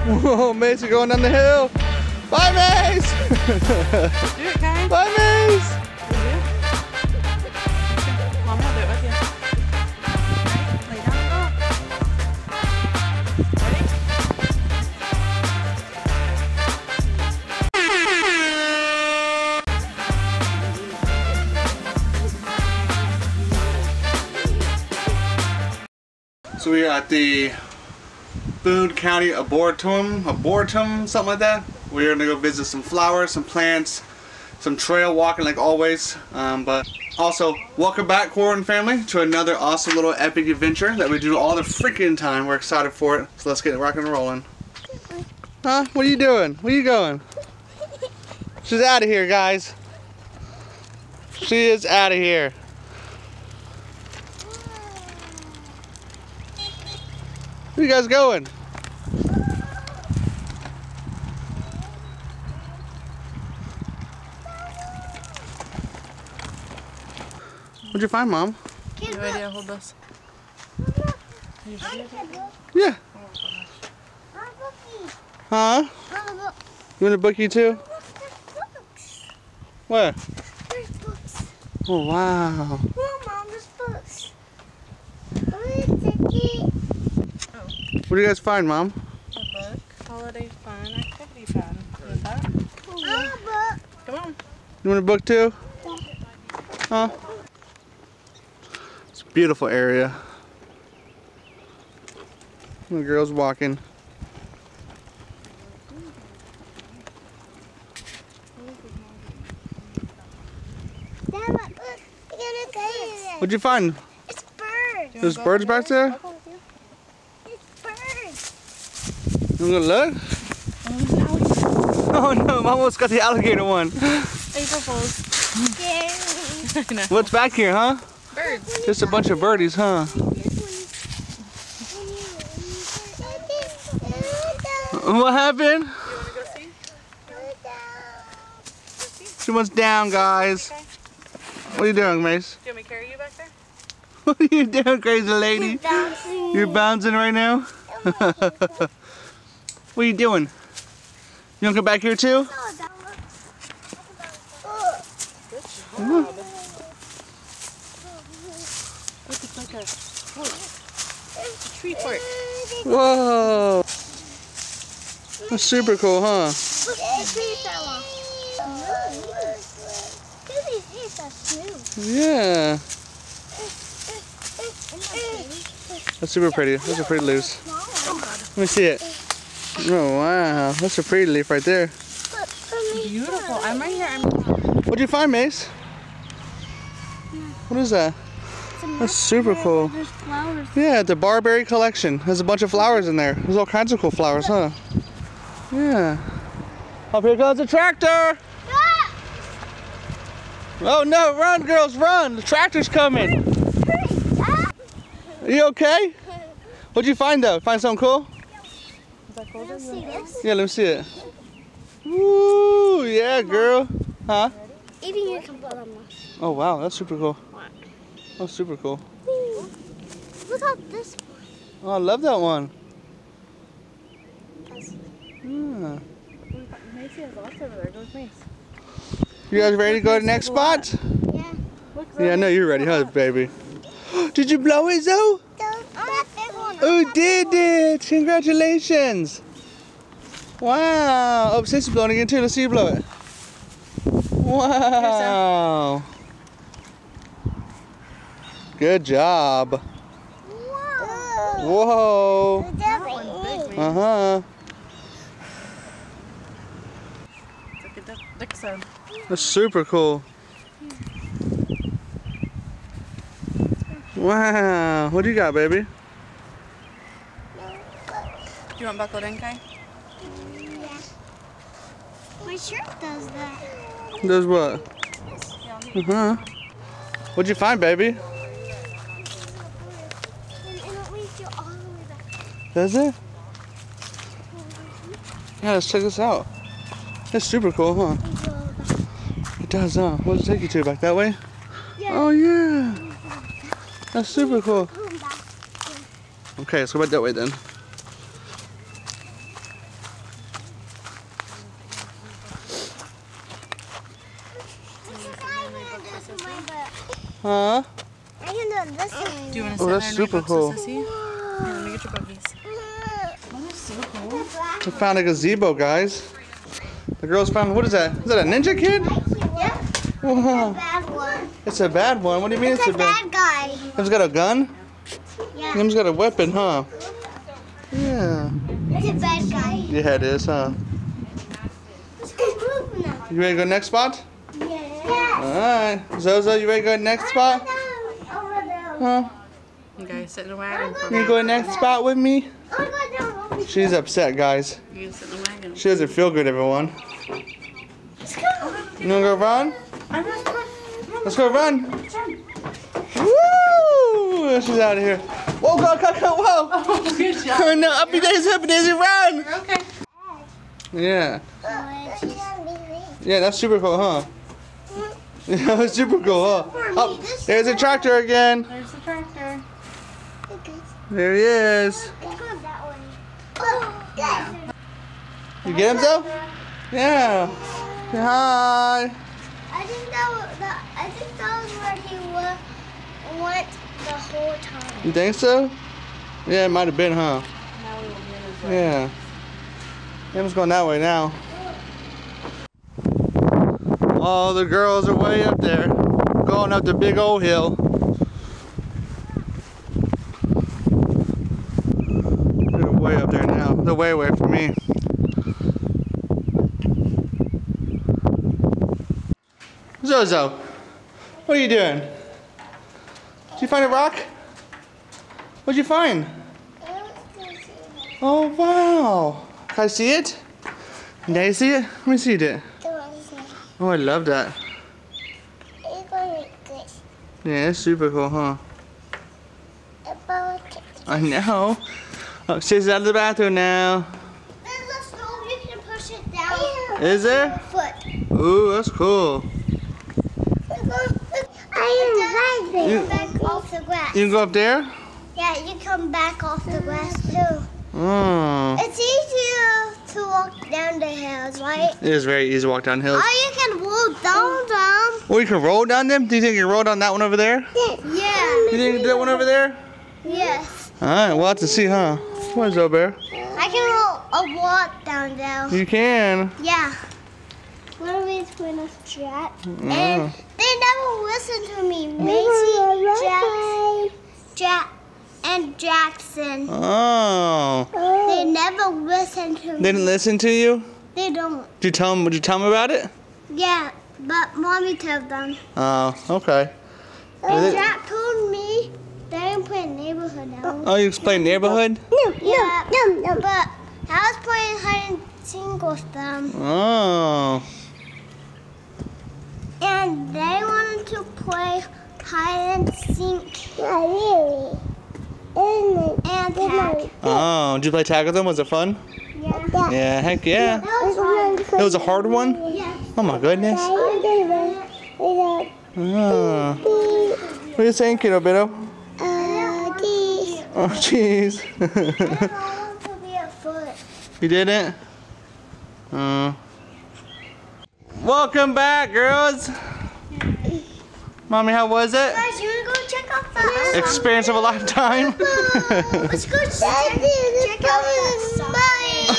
Whoa, Mace, you're going down the hill. Bye, Mace. Do it, Kai. Bye, Mace. Mom will do it with you. Ready? Lay down and go. Ready? So we are at the Boone County Arboretum, something like that. We're gonna go visit some flowers, some plants, some trail walking like always. But also, welcome back, Quarren family, to another awesome little epic adventure that we do all the freaking time. We're excited for it. So let's get rocking and rolling. Huh? What are you doing? Where are you going? She's out of here, guys. She is out of here. Where you guys going? What'd you find, Mom? No idea, hold this. Yeah. Huh? You want a bookie too? Where? There's books. Oh, wow. Oh, Mom, there's books. What do you guys find, Mom? A book. Holiday fun, activity fun. You want that? Oh, Come on. You want a book too? Huh? It's a beautiful area. The girl's walking. Dad, look. You're gonna What'd you find? It's birds. There's birds back there? It's birds. You wanna go look? Oh no, Mom almost got the alligator one. April Fools. Scary. I know. What's back here, huh? Birds. Just a bunch of birdies, huh? What happened? You want to go see? She wants down, guys. Okay. What are you doing, Mace? Do you want me to carry you back there? What are you doing, crazy lady? You're bouncing right now? What are you doing? You want to come back here too? Good job. Look, it's like a tree fort. Whoa! That's super cool, huh? Look, the tree fell off. Look at these leaves are smooth. Yeah. That's super pretty. Those are pretty leaves. Let me see it. Oh wow, that's a pretty leaf right there. Beautiful. I'm right here. What'd you find, Mace? What is that? That's super cool. There's flowers. Yeah, the Barberry collection. There's a bunch of flowers in there. There's all kinds of cool flowers, huh? Yeah. Up here goes the tractor! Oh no, run girls, run! The tractor's coming! Are you okay? What'd you find though? Find something cool? Is that cool? Let's see this. Yeah, let me see it. Woo! Yeah, girl. Huh? Even you can put them on. Oh wow, that's super cool. That's super cool. Look how this Oh, I love that one. one. Yeah. Macy has lots over there. Go with Mace. You guys ready to go to the next spot? Yeah. Look, Yeah, I know you're ready, huh, baby? Did you blow it, Zoe? Oh, did it! Congratulations! Wow! Oh, Sissy's blowing again too. Let's see you blow it. Wow! Good job. Whoa! that one's big, man. Uh-huh. It's like a Dixon. That's super cool. Wow! What do you got, baby? Do you want buckled in, Kai? Yeah. My shirt does that. Does what? Uh-huh. What'd you find, baby? And it leads you all the way back. Does it? Yeah, let's check this out. That's super cool, huh? It does, huh? What does it take you to? Back that way? Yeah. Oh, yeah. That's super cool. Okay, let's go back that way then. Huh? I can do this one. Do you want to Oh, sit that's there and super read books cool. with Sissy? Here, let me get your buggies. That is so cool. We found a gazebo, guys. The girls found, what is that? Is that a ninja kid? Yeah. Wow. Bad one. It's a bad one. What do you mean It's it's a bad guy. Him's got a gun? Yeah. Him's got a weapon, huh? Yeah. It's a bad guy. Yeah, it is, huh? Let's go move now. You ready to go next spot? Yeah. Alright. Zozo, you ready to go next spot? Over there. Huh? You guys sit in the wagon for You me. go next spot with me? Oh, go down. She's upset, guys. You can sit in the wagon. She doesn't feel good, everyone. Let's go. You wanna go run? Let's go run. Woo! She's out of here. Whoa, go, whoa! Oh, good job. No, uppy daisy, run! Okay. Yeah. Yeah, that's super cool, huh? Yeah, that's super cool, huh? Oh, there's a tractor again. There's the tractor. There he is. You get him, Zoe? Yeah. Say hi. I think that was where he went the whole time. You think so? Yeah, it might have been, huh? Now we will be in his way. Yeah. Him's going that way now. Oh, the girls are way up there. Going up the big old hill. They're way up there now. They're way away from me. Zozo, what are you doing? Did you find a rock? What'd you find? Oh, wow. Can I see it? Can I see it? Let me see it. Oh, I love that. Yeah, it's super cool, huh? I know. Oh, she's out of the bathroom now. There's a stove, you can push it down. Is there? Foot. Ooh, that's cool. I am back off the grass. You can go up there? Yeah, you come back off the grass too. Oh. It's easier to walk down the hills, right? It is very easy to walk down hills. Or you can roll down them. Oh, you can roll down them? Do you think you can roll down that one over there? Yeah. You think you can do that one over there? Yes. Alright, we'll have to see, huh? What is up there? I can roll a walk down there. You can. Yeah. What are we going to chat? Oh. And they never listen to me. Macy, Jack, and Jackson. Oh. They never listen to me. They didn't listen to you? They don't. Did you tell them about it? Yeah, but mommy told them. Oh, okay. And Jack told me they didn't play neighborhood now. Oh, you explained neighborhood? Yeah, but I was playing hide and seek with them. Oh. And they wanted to play hide and seek. And tag. Oh, did you play tag with them? Was it fun? Yeah. Yeah, heck yeah. It was a hard one? Yeah. Oh my goodness. Oh. What are you saying, kiddo Biddo? Oh, jeez. I didn't want to be a foot. You didn't? Welcome back, girls. Mommy, how was it? Guys, you want to go check out the Experience of a lifetime. Let's go check out the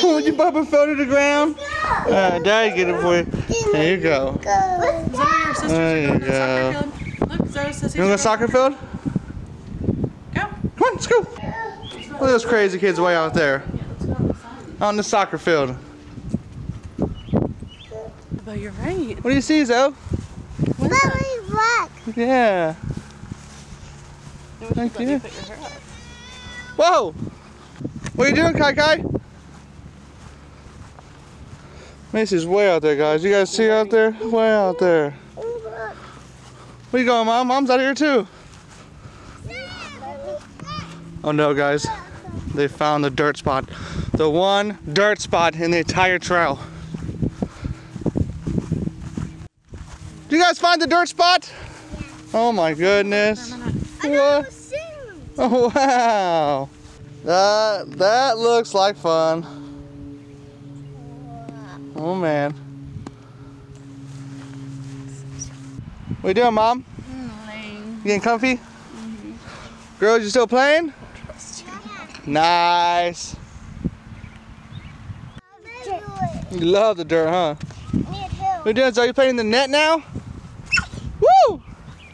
Oh, your Bubba fell to the ground. Daddy get it for you. There you go. Zoe, your sister's There you going to the go. soccer field. Look, Zoe's sister's You wanna go soccer field? Go. Come on, let's go. Look at those crazy kids way out there. Out in the soccer field. But you're right. What do you see, Zoe? What is that? Yeah. Thank Thank you. you. Put your hair up. Whoa! What are you doing, Kai Kai? Macy's way out there, guys. You guys see her out there? Way out there. Where you going, Mom? Mom's out here too. Oh no, guys. They found the dirt spot. The one dirt spot in the entire trail. Did you guys find the dirt spot? Oh my goodness. What? Oh wow. That looks like fun. Oh man. What you doing, Mom? Laying. You getting comfy? Girls, you still playing? Nice. You love the dirt, huh? Me too. What are you doing? So are you playing in the net now? Woo!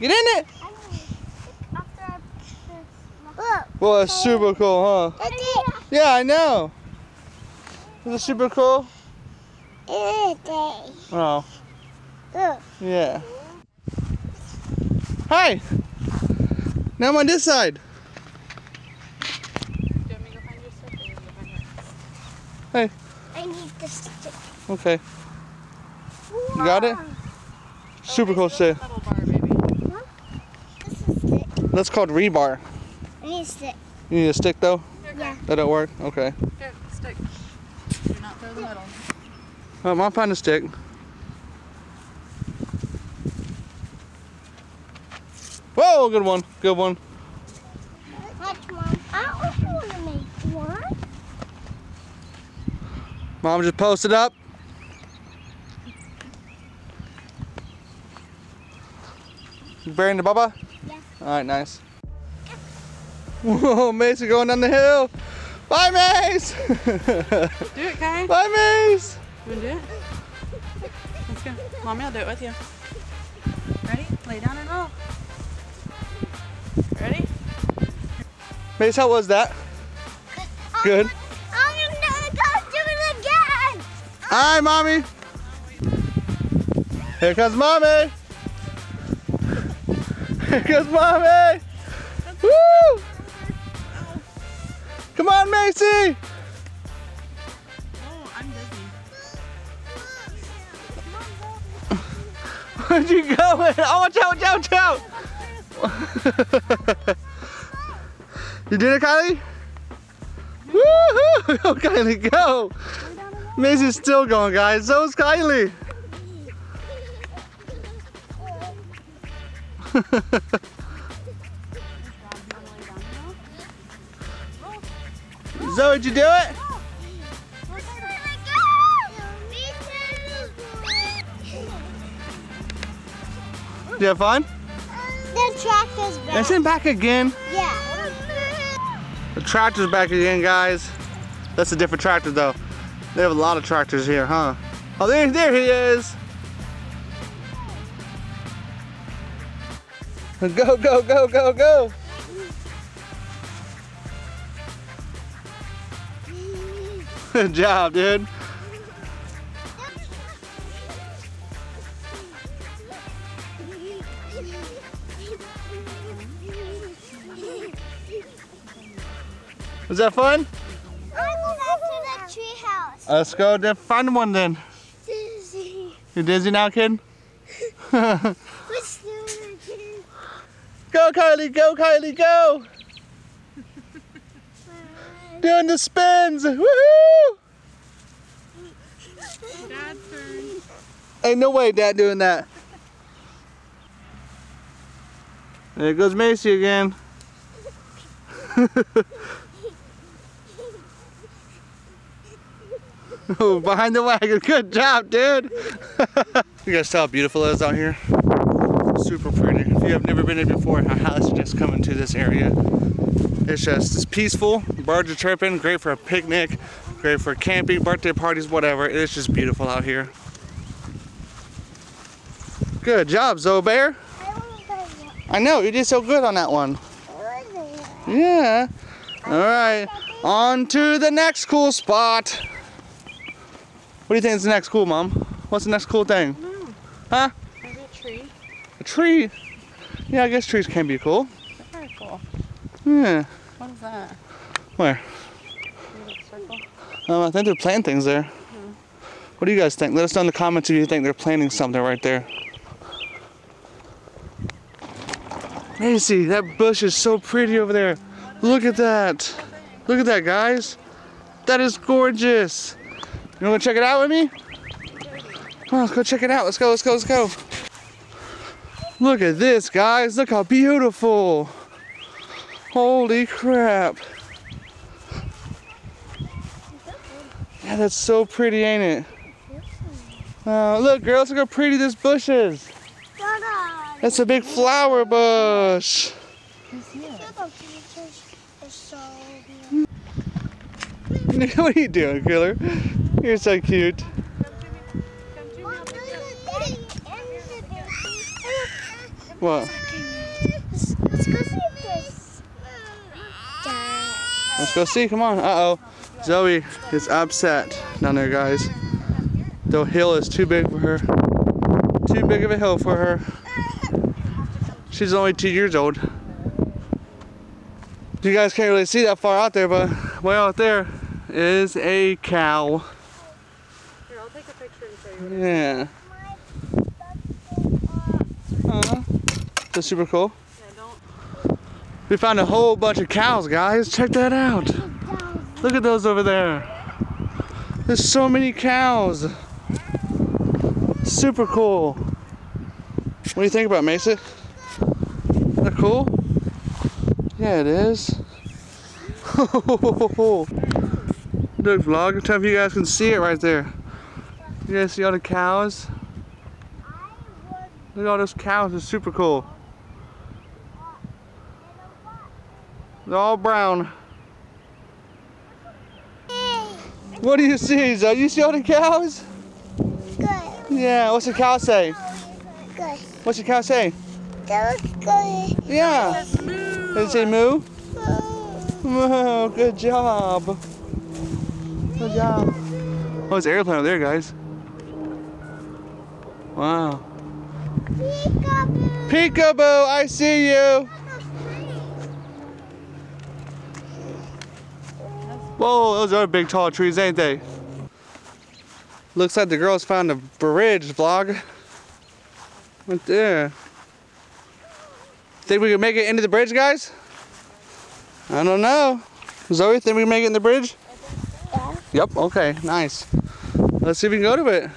Get in it! Well, it's super cool, huh? Yeah, I know. Is it super cool? Oh. Yeah. Hi! Now I'm on this side. Do you want me to go find your stick or you want to go find it? Hey. I need the stick. Okay. You got it? Super cool stick. Pedal bar, baby. This is stick. That's called rebar. I need a stick. You need a stick though? Yeah. That'll work? Okay. Here, stick. Do not throw the middle. I'll find a stick. Whoa, good one. Good one. Watch, Mom. I also want to make one. Mom just posted up. You burying the bubba? Yeah. Alright, nice. Whoa, Mace going down the hill. Bye, Mace! Do it, Kai. Bye, Mace! You want to do it? Let's go. Mommy, I'll do it with you. Ready? Lay down and roll. Ready? Mace, how was that? Good. I'm gonna go do it again. Hi, Mommy! Here comes Mommy! Here comes Mommy! Woo! Come on, Macy! Oh, I'm dizzy. Where'd you go? Oh, watch out, watch out, watch out! You did it, Kylie? Woohoo! Go, Kylie, go! Macy's still going, guys. So is Kylie. Zoe, did you do it? Did you have fun? The tractor's back. It's in back again. Yeah. The tractor's back again, guys. That's a different tractor, though. They have a lot of tractors here, huh? Oh, there he is. Go, go, go, go, go. Good job, dude. Was that fun? I'm going back to the tree house. Let's go find one then. Dizzy. You dizzy now, kid? Let's do it again. Go, Kylie, go, Kylie, go! Doing the spins! Woohoo! Dad's turn. Ain't no way Dad doing that. There goes Macy again. Oh, behind the wagon. Good job, dude. You guys see how beautiful it is out here? Super pretty. If you have never been here before, I highly suggest coming to this area. It's peaceful. Birds are chirping. Great for a picnic. Great for camping, birthday parties, whatever. It's just beautiful out here. Good job, Zoe Bear. I know, you did so good on that one. Yeah. All right. On to the next cool spot. What do you think is the next cool, Mom? What's the next cool thing? Huh? Maybe a tree. A tree? Yeah, I guess trees can be cool. They're very cool. Yeah. What is that? Where? Maybe a circle? I think they're planting things there. What do you guys think? Let us know in the comments if you think they're planting something right there. Macy, that bush is so pretty over there. Look at that. Look at that, guys. That is gorgeous. You want to check it out with me? Come on, let's go check it out. Let's go, let's go, let's go. Look at this, guys. Look how beautiful. Holy crap. Yeah, that's so pretty, ain't it? Look, girls, look how pretty this bush is. That's a big flower bush. What are you doing, Killer? You're so cute. What? Let's go see this. Let's go see. Come on. Uh-oh. Zoe is upset down there, guys. The hill is too big for her. Too big of a hill for her. She's only 2 years old. You guys can't really see that far out there, but way out there is a cow. Here, I'll take a picture and show you. Yeah. That's super cool. Yeah, don't. We found a whole bunch of cows, guys. Check that out. Look at those over there. There's so many cows. Super cool. What do you think about it, Mason? Isn't that cool? Yeah, it is. Look, vlog. Tell if you guys can see it right there. You guys see all the cows? Look at all those cows. It's super cool. They're all brown. What do you see, Zoe? You see all the cows? Good. Yeah. What's the cow say? Good. What's the cow say? That looks good. Yeah. Does it say moo? Oh, good job. Good job. Oh, there's an airplane over there, guys. Wow. Peekaboo. Peekaboo, I see you. Whoa, those are big tall trees, ain't they? Looks like the girls found a bridge, vlog. Right there. Think we can make it into the bridge, guys? I don't know. Zoe, think we can make it in the bridge? Yeah. Yep, okay, nice. Let's see if we can go to it.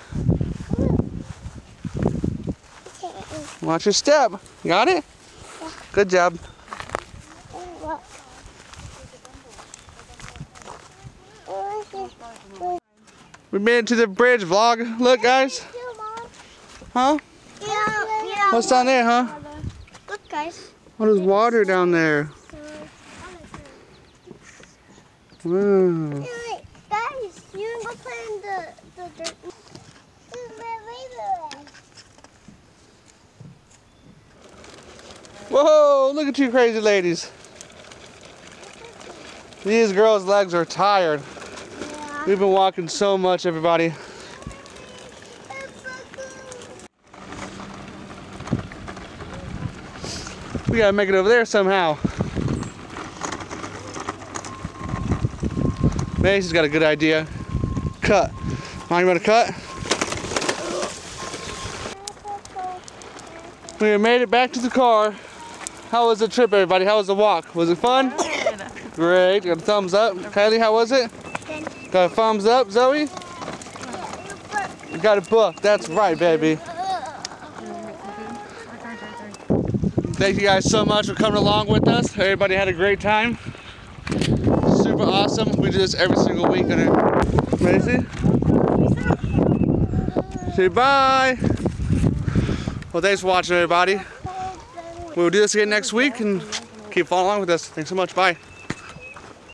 Watch your step. Got it? Yeah. Good job. We made it to the bridge, vlog. Look, guys. Huh? Yeah. What's down there, huh? Look, guys. Oh, there's water down there. Wow. Wait, guys, you can go play in the dirt. Whoa, look at you crazy ladies. These girls' legs are tired. Yeah. We've been walking so much, everybody. We gotta make it over there somehow. Mason's got a good idea. Cut. Mom, you wanna cut? We made it back to the car. How was the trip, everybody? How was the walk? Was it fun? Great. Got a thumbs up. Kylie, how was it? Good. Got a thumbs up, Zoe? You got a book. That's right, baby. Thank you guys so much for coming along with us. Everybody had a great time. Super awesome. We do this every single week. Macy? Say bye. Well, thanks for watching, everybody. We'll do this again next week and keep following along with us. Thanks so much. Bye.